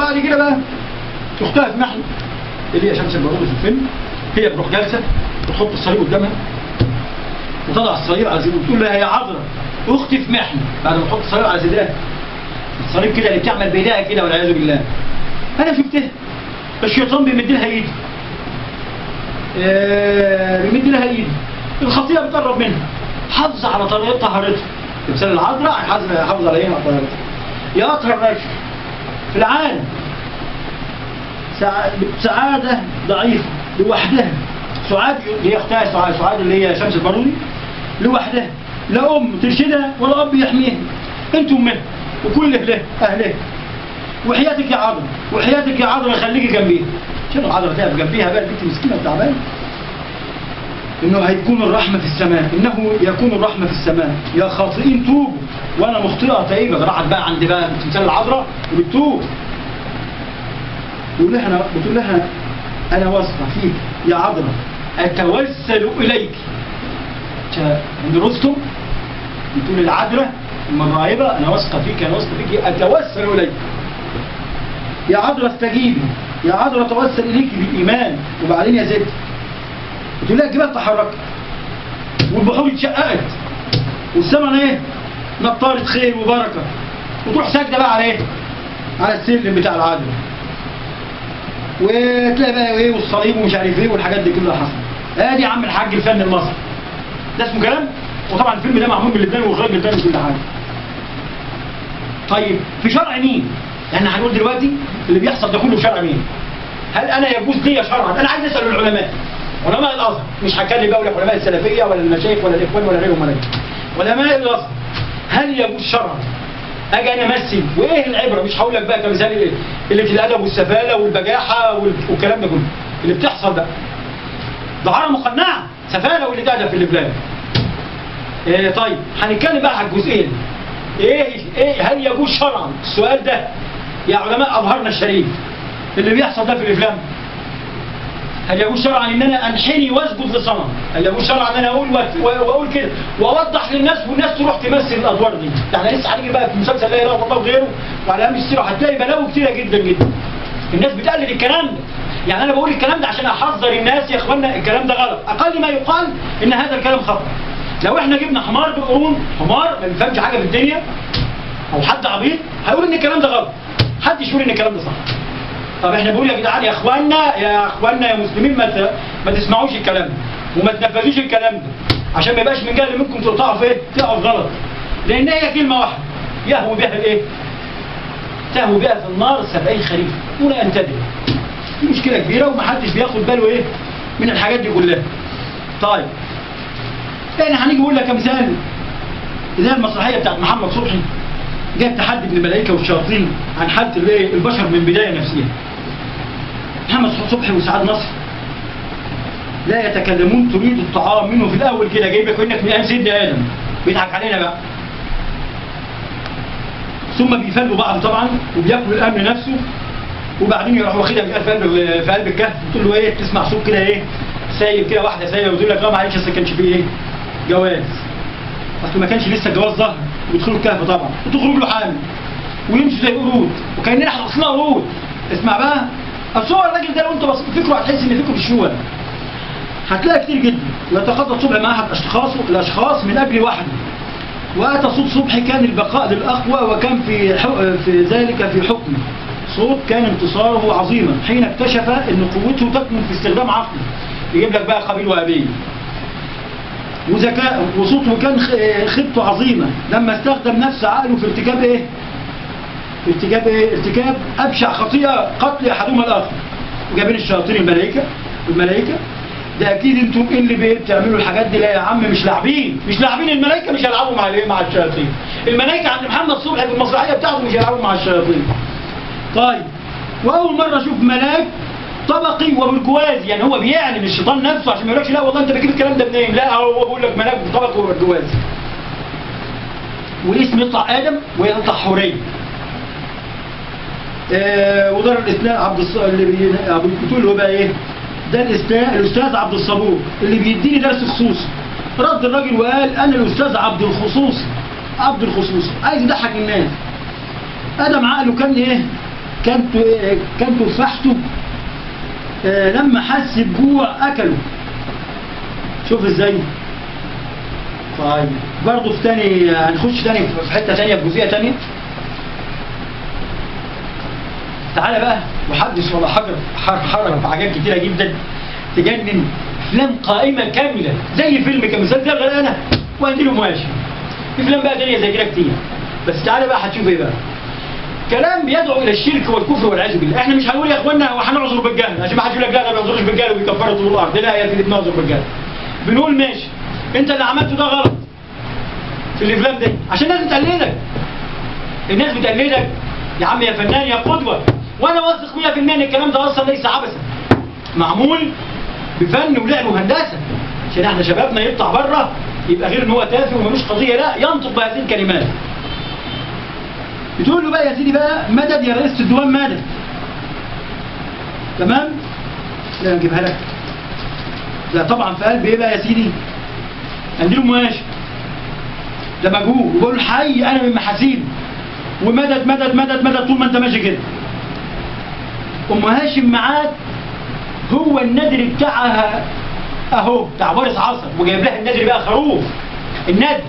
وبعد كده بقى اختها في محل اللي هي شمس البارودي في الفيلم، هي بتروح جالسه وتحط الصليب قدامها وتضع الصليب على صدرها وتقول لها يا عذراء اختي في محنه، بعد ما تحط الصليب على صدرها الصليب كده اللي بتعمل بايديها كده والعياذ بالله. انا شفتها الشيطان بيمد لها ايده، بيمد لها ايده، الخطيئه بتقرب منها، حافظه على طهارتها. تمثال العذراء حافظه على ايه؟ على طهارتها. يا اطهر رجل في العالم، سعاده ضعيفه لوحدها، سعاد اللي هي اختها سعاد اللي هي شمس البارودي لوحدها، لا ام ترشدها ولا اب يحميها، انتم امها وكل اهلها. وحياتك يا عذراء، وحياتك يا عذراء خليكي جنبيها. عشان العذراء تقف جنبيها بقى البنت مسكينه وتعبانه. انه هيكون الرحمه في السماء، انه يكون الرحمه في السماء، يا خاطئين توبوا وانا مخطئه تائبه. راحت بقى عند بقى تمثال العذراء وبتتوب. بتقول لها انا واثقه فيك يا عذراء، اتوسل اليك. عند رستم بتقول العذراء الراهبه انا واثقه فيك، انا واثقه فيك، اتوسل اليك يا عذراء استجيبي، يا عذراء اتوسل اليك بالايمان. وبعدين يا زيد بتقول لها الجبال تحركت والبحور اتشققت والسماء ايه؟ نطرت خير وبركه، وتروح ساجده بقى على ايه؟ على السلم بتاع العذراء. وتلاقي بقى ايه والصليب ومش عارف ايه والحاجات دي كلها حصلت. ادي يا عم الحاج الفن المصري. ده اسمه كلام؟ وطبعا الفيلم ده معمول من لبنان واخراج لبنان وكل حاجه. طيب في شرع مين؟ لان هنقول دلوقتي اللي بيحصل ده كله في شرع مين؟ هل انا يجوز لي شرعا؟ انا عايز اسال العلماء، علماء الازهر، مش هتكلم بقى ولا علماء السلفيه ولا المشايخ ولا الاخوان ولا غيرهم ولا غيرهم. علماء الازهر هل يجوز شرعا اجي انا امثل؟ وايه العبره؟ مش هقول لك بقى كمثال ايه؟ اللي في الادب والسفاله والبجاحه والكلام ده كله اللي بتحصل ده. دعاره مقنعه، سفاله واللي ادب في البلاد. طيب هنتكلم بقى على الجزئيه دي. ايه هل يجوز شرعا؟ السؤال ده يا علماء ازهرنا الشريف اللي بيحصل ده في الافلام، هل يجوز شرعا ان انا انحني واسجد لصنم؟ هل يجوز شرعا ان انا اقول كده واوضح للناس والناس تروح تمثل الادوار دي؟ يعني لسه هنيجي بقى في مسلسل لا اله الا الله وغيره وعلى امر السيره هتلاقي بلاوي كتيره جدا جدا. الناس بتقلد الكلام ده. يعني انا بقول الكلام ده عشان احذر الناس يا اخوانا الكلام ده غلط، اقل ما يقال ان هذا الكلام خطا. لو احنا جبنا حمار بالقرون، حمار ما بيفهمش حاجه في الدنيا او حد عبيط هيقول ان الكلام ده غلط، حدش يقول ان الكلام ده صح. طب احنا بنقول يا جدعان يا اخوانا يا مسلمين ما تسمعوش الكلام ده وما تنفذوش الكلام ده عشان ما يبقاش من جهل منكم تقطعوا في ايه؟ تقعوا في غلط. لان هي كلمه واحده يهوي بها الايه؟ تهوي بها في النار 70 خريف ولا ينتدب. دي مشكله كبيره ومحدش بياخد باله ايه؟ من الحاجات دي كلها. طيب احنا هنيجي نقول لك كمثال زي المسرحيه بتاعت محمد صبحي جايب تحدي من الملائكه والشياطين عن حاله الايه؟ البشر من بدايه نفسها. محمد صبحي وسعاد نصر لا يتكلمون تريد الطعام منه في الاول كده جايب لك انك من ايام سيدنا ادم بيضحك علينا بقى. ثم بيفلوا بعض طبعا وبياكلوا الامن نفسه وبعدين يروحوا واخدها في قلب الكهف وتقول له ايه؟ تسمع صوت كده ايه؟ سايب كده واحده سايبه وتقول لك لا معلش اصل ما كانش فيه ايه؟ جواز. اصل ما كانش لسه الجواز ظهر ويدخلوا الكهف طبعا وتخرج له حامل ويمشوا زي القرود وكاننا احنا اصلنا قرود. اسمع بقى اصل هو الراجل ده لو انت بصيت فكره هتحس ان فكره في الشوال. هتلاقي كتير جدا ويتخطى صبحي مع احد الاشخاص من اجل وحده. واتى صوت صبحي كان البقاء للاقوى وكان في ذلك في حكمه. صوت كان انتصاره عظيما حين اكتشف ان قوته تكمن في استخدام عقله. يجيب لك بقى قابيل وهابيل. وذكاء وصوته كان خبته عظيمه لما استخدم نفس عقله في ارتكاب ايه؟ ارتكاب ابشع خطيئه قتل احدهما الاخر. وجايبين الشياطين الملائكه ده اكيد انتم ايه اللي بتعملوا الحاجات دي؟ لا يا عم مش لاعبين الملائكه مش هيلعبوا مع الشياطين. الملائكه عند محمد صبحي في المسرحيه بتاعته مش هيلعبوا مع الشياطين. طيب واول مره اشوف ملاك طبقي وبرجوازي، يعني هو بيعلن الشيطان نفسه عشان ما يقولكش لا والله انت بتجيب الكلام ده منين؟ لا هو بيقول لك ملاك طبقي وبرجوازي. والاسم يطلع ادم ويطلع حوريه. ودار الاسلام اللي بتقول له بقى ايه؟ ده الاستاذ عبد الصبور اللي بيديني درس خصوصي. رد الراجل وقال انا الاستاذ عبد الخصوصي عايز يضحك الناس. ادم عقله كان ايه؟ كان تفاحته لما حس بجوع اكله. شوف ازاي. طيب برضه في تاني هنخش تاني في حته تانيه في جزئيه تانيه. تعالى بقى وحدث ولا حرم في حاجات كتيره جدا تجنن. افلام قائمه كامله زي فيلم كمثال زي الغلانه وهنديله ماشي. في افلام بقى تانيه زي كده كتير. بس تعالى بقى هتشوف ايه بقى. كلام بيدعو الى الشرك والكفر والعياذ بالله. احنا مش هنقول يا اخوانا وهنعذر بالجهل عشان ما حدش يقول لك لا ما بيعذرش بالجهل ويكفروا طول الارض. لا يا سيدي بنعذر بالجهل. بنقول ماشي انت اللي عملته ده غلط في الافلام دي عشان الناس بتقلدك. الناس بتقلدك يا عم يا فنان يا قدوه. وانا واثق 100% ان الكلام ده اصلا ليس عبثا. معمول بفن ولعب وهندسه عشان احنا شبابنا يطلع بره يبقى غير ان هو تافه وملوش قضيه، لا ينطق بهذه الكلمات. بتقول له بقى يا سيدي بقى مدد يا رئيس الديوان مدد. تمام؟ لا نجيبها لك. لا طبعا في قلب ايه بقى يا سيدي؟ اديله ماشي. ده مجهول وبقول له حي انا من محاسيبي ومدد مدد مدد مدد طول ما انت ماشي كده. ام هاشم معاك هو النادر بتاعها اهو بتاع بارس عصر وجايب لها النادر بقى خروف. النادر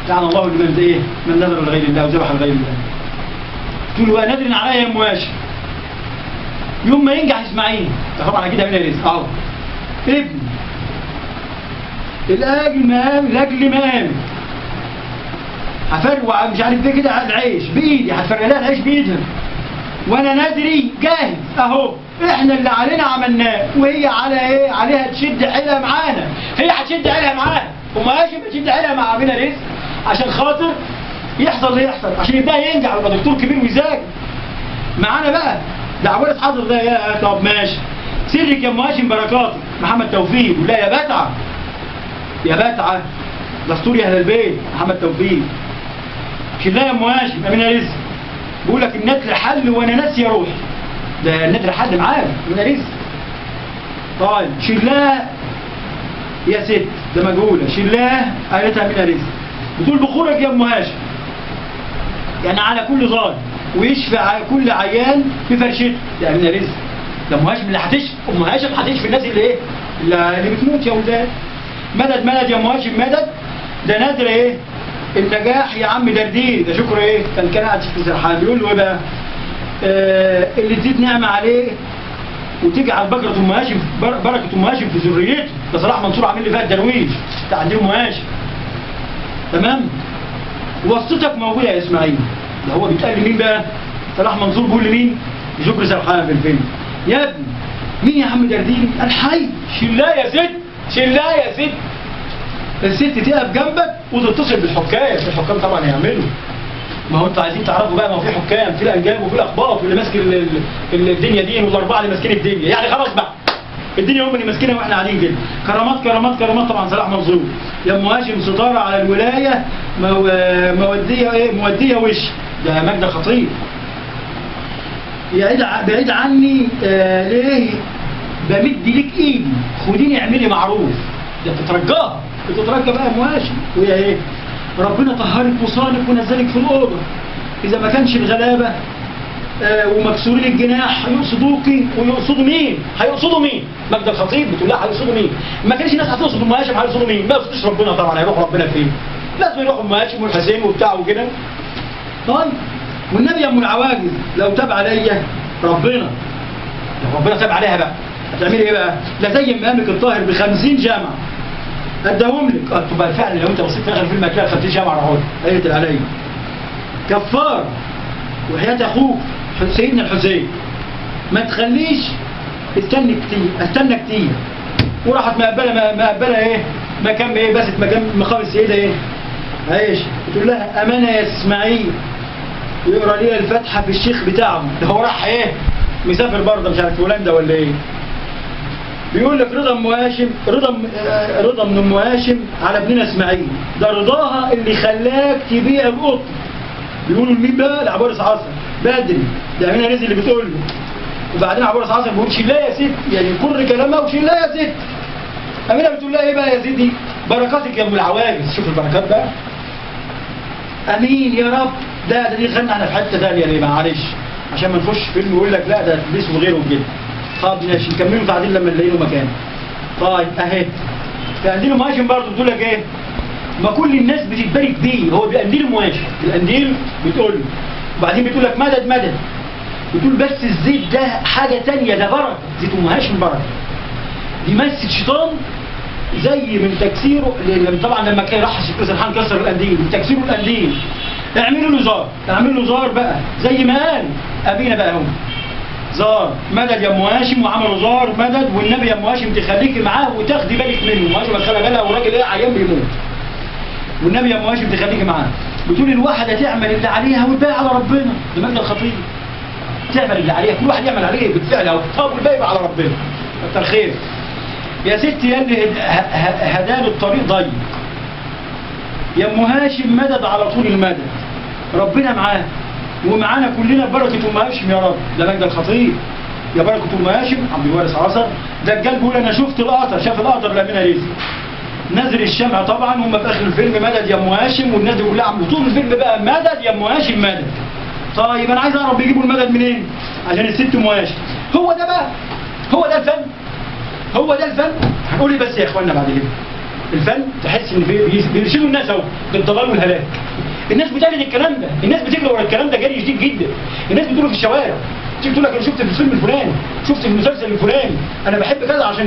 لعن الله لمن ايه؟ من نذر لغير الله وذبح لغير الله. تقول له بقى نادر عليا يا ام هاشم. يوم ما ينجح اسماعيل طبعا اكيد هنا رزق اهو ابني الاجل مقام لاجل مقام هفرق مش عارف ايه كده العيش بايدي هتفرق لها العيش بايدها وانا نادري جاهز اهو. احنا اللي علينا عملناه وهي على ايه؟ عليها تشد حيلها معانا. هي هتشد حيلها معانا وما هاشم تشد حيلها مع ابينا رزق عشان خاطر يحصل اللي يحصل عشان يبدا ينجح ويبقى دكتور كبير ويذاكر معانا بقى. ده عبارة حاضر ده يا طب ماشي. سرك يا ام هاشم بركاتي محمد توفيق. ولا يا بتعه يا بتعه دستور اهل البيت محمد توفيق. شيلها يا ام هاشم امينه رزق. بقول لك النتر حل وانا ناسي روحي. ده النتر حل معاك امينه رزق. طيب شيلها يا ست ده مجهوله. شيلها قالتها امينه رزق. بتقول بخورك يا ام هاشم يعني على كل ظالم ويشفي على كل عيان في فرشته. ده امينه رزق. ده ام هاشم اللي هتشفي. ام هاشم هتشفي الناس اللي ايه؟ اللي بتموت يا ولاد. مدد مدد يا ام هاشم مدد. ده نادر ايه؟ النجاح يا عم دردير. ده شكر ايه؟ كان قاعد في سرحان بيقول له ايه بقى؟ اللي تزيد نعمه عليه وتجعل بركه ام هاشم بركه ام هاشم في ذريته. ده صلاح منصور عامل لي فيها الدرويش بتاع عند ام هاشم. تمام؟ واسطتك موجوده يا اسماعيل. ده هو بيتقال لمين بقى؟ صلاح منصور بيقول لمين؟ لشكري سرحان في الفيلم. يا ابني مين يا عم درديري؟ الحي. شيلها يا ست شيلها يا ست. الست تقف جنبك وتتصل بالحكام. الحكام طبعا هيعملوا. ما هو انتوا عايزين تعرفوا بقى ما هو في حكام في الانجاب وفي الاخباط واللي ماسك الدنيا دي والاربعه اللي ماسكين الدنيا. يعني خلاص بقى الدنيا هم اللي ماسكينها واحنا قاعدين كده. كرامات كرامات كرامات طبعا صلاح منصور. يا ام هاشم ستاره على الولايه موديه ايه؟ موديه وش. ده مجد خطير. بعيد عني ليه؟ بمد ليك ايدي خديني اعملي معروف. ده بتترجاها. بتترجى بقى يا ام هاشم وهي ايه؟ ربنا طهرك وصانك ونزلك في الاوضه. اذا ما كانش الغلابه ومكسورين الجناح هيقصدوكي ويقصدوا مين؟ هيقصدوا مين؟ مجد الخطيب بتقول لها هيقصدوا مين؟ ما كانش الناس هتقصد ام هاشم هيقصدوا مين؟ ما يقصدوش ربنا طبعا. هيروح ربنا فين؟ لازم يروحوا ام هاشم والحسين وبتاع وكده. طيب والنبي يا ام العواجز لو تاب عليا ربنا لو ربنا تاب عليها بقى هتعملي ايه بقى؟ لا زي مقامك الطاهر ب50 جامعه اداهم لك. تبقى فعلا لو انت بصيت في اخر الفيلم هتلاقي 50 جامعه راحوا قالت عليا كفار وحياه اخوك سيدنا الحسين ما تخليش استنى كتير. وراحت مقبله ايه؟ مكان ايه؟ بس مقام السيده ايه؟ عايش. بتقول لها امانه يا اسماعيل ويقرا لي الفاتحه في الشيخ بتاعهم. ده هو راح ايه؟ مسافر برضه مش عارف هولندا ولا ايه. بيقول لك رضا ام هاشم رضا من ام هاشم على ابننا اسماعيل. ده رضاها اللي خلاك تبيع القط. بيقولوا لمين بقى؟ لعبارس عصر بدري. ده امينه رزق اللي بتقول له. وبعدين عبارس عصر بيقول شيلها يا ست. يعني كر كلامها وشيلها يا ست. امينه بتقول لها ايه بقى يا سيدي؟ بركاتك يا ام العواجز. شوف البركات بقى. امين يا رب. دي خلنا احنا في حته ثانيه ليه معلش. عشان ما نخش فيلم يقول لك لا ده تدليس وغيره وكده. طب ماشي نكملوا تعديل لما نلاقي له مكان. طيب اهي في قنديل المهاشم برضه بتقول لك ايه؟ ما كل الناس بتتبارك بيه، هو بقنديل المهاشم، القنديل بتقول له وبعدين بتقول لك مدد مدد، بتقول بس الزيت ده حاجه ثانيه، ده بركه، زيت ام هاشم بركه. دي مسة شيطان زي من تكسيره، طبعا لما كان راح سرحان كسر القنديل تكسيره القنديل، اعملوا له زار، اعملوا له زار بقى زي ما قال ابينا بقى هم زار مدد يا ام هاشم، وعملوا زار مدد، والنبي يا ام هاشم تخليكي معاه وتاخدي بالك منه، ام هاشم خلي بالها والراجل ايه عيان بيموت، والنبي يا ام هاشم تخليكي معاه. بتقول الواحده تعمل اللي عليها والباقي على ربنا، ده مجد الخطيب. تعمل اللي عليها، كل واحد يعمل عليه بالفعل، طب والباقي على ربنا. كتر خير. يا ستي يا اللي هداني الطريق ضيق، يا ام هاشم مدد على طول المدد، ربنا معاه ومعانا كلنا ببركه ام هاشم يا رب. ده مجد الخطيب. يا بركه ام هاشم عبد الوارث عصر. دجال بيقول انا شفت القطر، شاف القطر لامينه رزق نزل الشمع، طبعا هم في اخر الفيلم مدد يا ام هاشم، والناس دي كلها عملوا طول الفيلم بقى مدد يا ام هاشم مدد. طيب انا عايز اعرف بيجيبوا المدد منين؟ عشان الست ام هاشم. هو ده بقى، هو ده الفن، هو ده الفن. هنقول لي بس يا اخوانا بعد كده الفن تحس ان بيرشدوا الناس اهو للضلال والهلاك. الناس بتقلد الكلام ده، الناس بتجري ورا الكلام ده جري شديد جدا، الناس بتقوله في الشوارع، تيجي تقول لك انا شفت في الفيلم الفلاني، شفت في المسلسل الفلاني، انا بحب كذا عشان